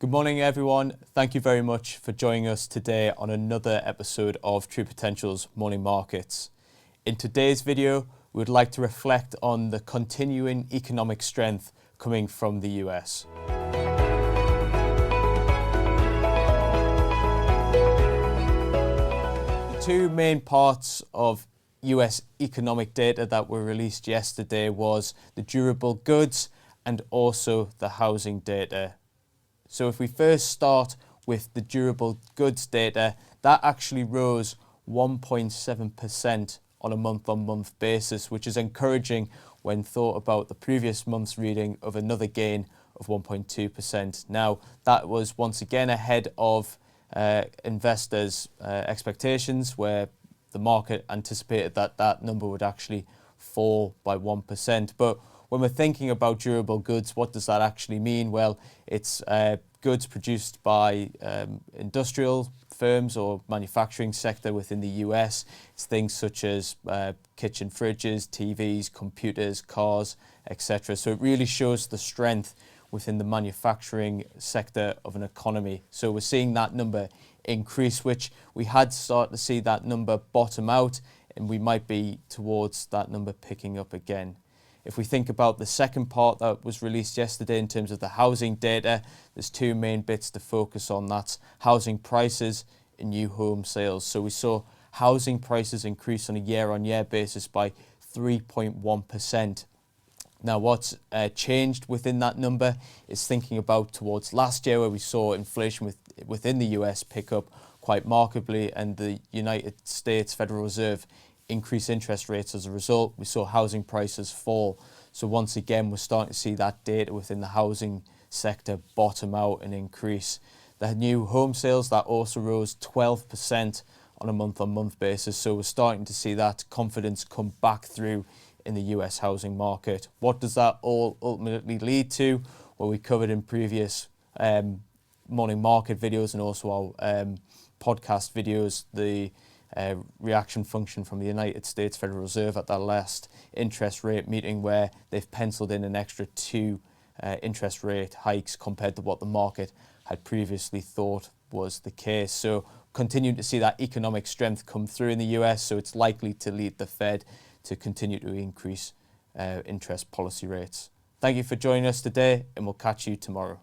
Good morning, everyone. Thank you very much for joining us today on another episode of True Potential's Morning Markets. In today's video, we would like to reflect on the continuing economic strength coming from the US. The two main parts of US economic data that were released yesterday was the durable goods and also the housing data. So if we first start with the durable goods data, that actually rose 1.7% on a month-on-month basis, which is encouraging when thought about the previous month's reading of another gain of 1.2%. Now, that was once again ahead of investors' expectations, where the market anticipated that that number would actually fall by 1%. But when we're thinking about durable goods, what does that actually mean? Well, it's goods produced by industrial firms or manufacturing sector within the US. It's things such as kitchen fridges, TVs, computers, cars, etc. So it really shows the strength within the manufacturing sector of an economy. So we're seeing that number increase, which we had started to see that number bottom out, and we might be towards that number picking up again. If we think about the second part that was released yesterday in terms of the housing data, there's two main bits to focus on. That's housing prices and new home sales. So we saw housing prices increase on a year-on-year basis by 3.1%. Now, what's changed within that number is thinking about towards last year, where we saw inflation within the US pick up quite markedly, and the United States Federal Reserve increase interest rates as a result. We saw housing prices fall. So once again, we're starting to see that data within the housing sector bottom out and increase. The new home sales, that also rose 12% on a month-on-month basis. So we're starting to see that confidence come back through in the US housing market. What does that all ultimately lead to? Well, we covered in previous morning market videos and also our podcast videos, the reaction function from the United States Federal Reserve at that last interest rate meeting, where they've penciled in an extra 2 interest rate hikes compared to what the market had previously thought was the case. So continuing to see that economic strength come through in the US, so it's likely to lead the Fed to continue to increase interest policy rates. Thank you for joining us today, and we'll catch you tomorrow.